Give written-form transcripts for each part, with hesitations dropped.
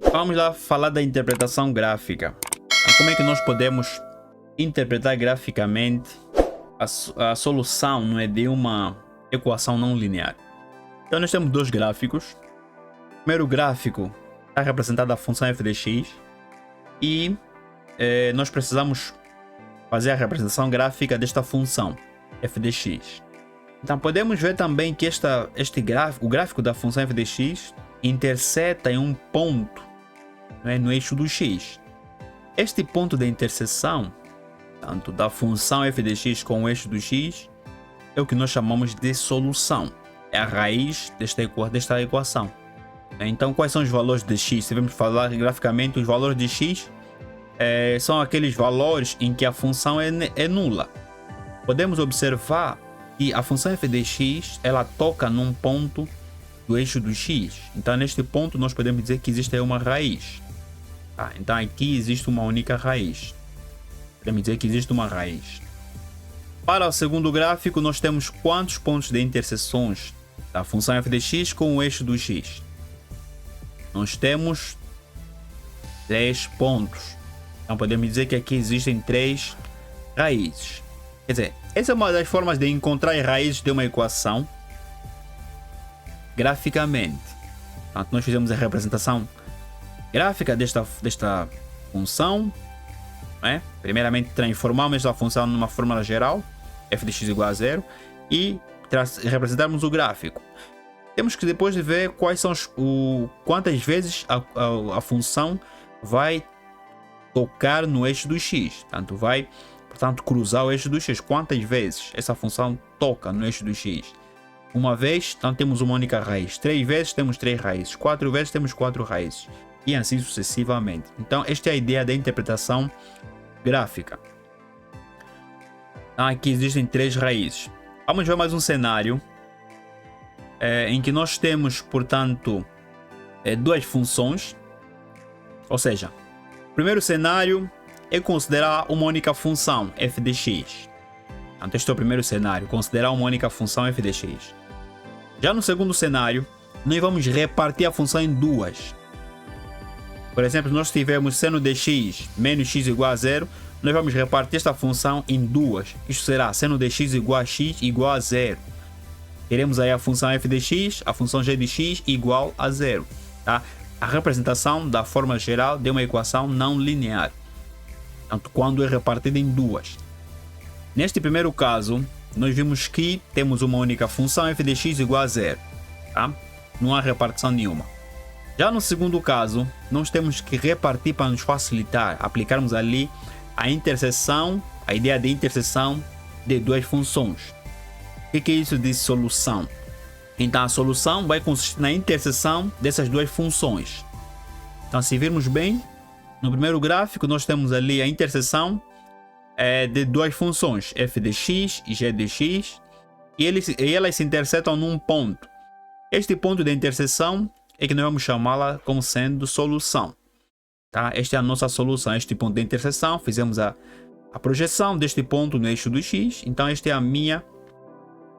Vamos lá falar da interpretação gráfica. Como é que nós podemos interpretar graficamente a solução, não é, de uma equação não linear? Então nós temos dois gráficos. O primeiro gráfico está representado a função f de x e nós precisamos fazer a representação gráfica desta função f de x. Então podemos ver também que o gráfico da função f de x interseta em um ponto, não é, no eixo do x. Este ponto de interseção, tanto da função f de x com o eixo do x, é o que nós chamamos de solução. É a raiz desta equação. Então, quais são os valores de x? Se vamos falar graficamente, os valores de x são aqueles valores em que a função é nula. Podemos observar que a função f de x ela toca num ponto do eixo do x. Então, neste ponto, nós podemos dizer que existe uma raiz. Então, aqui existe uma única raiz. Podemos dizer que existe uma raiz. Para o segundo gráfico, nós temos quantos pontos de interseções da função f de x com o eixo do x? Nós temos 3 pontos. Então, podemos dizer que aqui existem 3 raízes. Quer dizer, essa é uma das formas de encontrar as raízes de uma equação graficamente. Portanto, nós fizemos a representação gráfica desta função. Primeiramente, transformamos a função numa fórmula geral, f de x igual a 0, e representarmos o gráfico. Temos que depois ver quais são quantas vezes a função vai tocar no eixo do x. Portanto, cruzar o eixo do x. Quantas vezes essa função toca no eixo do x? Uma vez, então temos uma única raiz. 3 vezes temos 3 raízes. 4 vezes temos 4 raízes. E assim sucessivamente. Então, esta é a ideia da interpretação gráfica. Então, aqui existem 3 raízes. Vamos ver mais um cenário em que nós temos, portanto, 2 funções. Ou seja, o primeiro cenário é considerar uma única função f de x. Então, este é o primeiro cenário, considerar uma única função f de x. Já no segundo cenário, nós vamos repartir a função em duas. Por exemplo, nós tivermos seno de x menos x igual a 0, nós vamos repartir esta função em duas. Isto será seno de x igual a x igual a 0. Teremos aí a função f de x, a função g de x igual a 0. Tá? A representação da forma geral de uma equação não linear. Portanto, quando é repartida em duas. Neste primeiro caso, nós vimos que temos uma única função f de x igual a 0. Tá? Não há repartição nenhuma. Já no segundo caso, nós temos que repartir para nos facilitar, aplicarmos ali a ideia de interseção de duas funções. O que é isso de solução? Então, a solução vai consistir na interseção dessas duas funções. Então, se virmos bem, no primeiro gráfico, nós temos ali a interseção de duas funções, f de x e g de x, e elas se intersetam num ponto. Este ponto de interseção é que nós vamos chamá-la como sendo solução. Tá? Esta é a nossa solução, este ponto de interseção. Fizemos a projeção deste ponto no eixo do x. Então, esta é a minha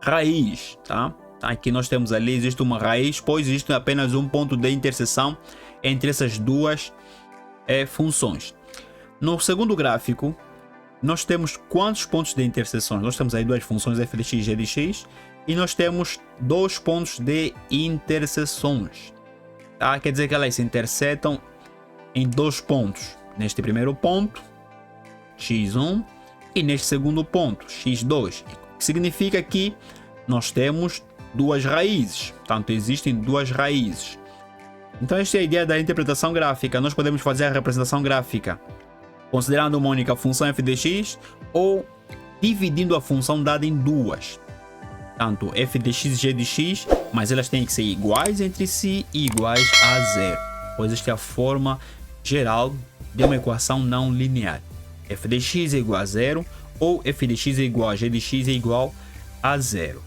raiz. Tá? Aqui nós temos ali, existe uma raiz, pois existe apenas um ponto de interseção entre essas duas funções. No segundo gráfico, nós temos quantos pontos de interseção? Nós temos aí duas funções, f de x e g de x, e nós temos 2 pontos de interseções. Tá? Quer dizer que elas se intersetam em 2 pontos. Neste primeiro ponto, x1, e neste segundo ponto, x2. O que significa que nós temos 2 raízes. Portanto, existem 2 raízes. Então, esta é a ideia da interpretação gráfica. Nós podemos fazer a representação gráfica considerando uma única função f de x ou dividindo a função dada em duas. Tanto f de x e g de x, mas elas têm que ser iguais entre si e iguais a 0, pois esta é a forma geral de uma equação não linear. F de x é igual a 0 ou f de x é igual a g de x é igual a 0.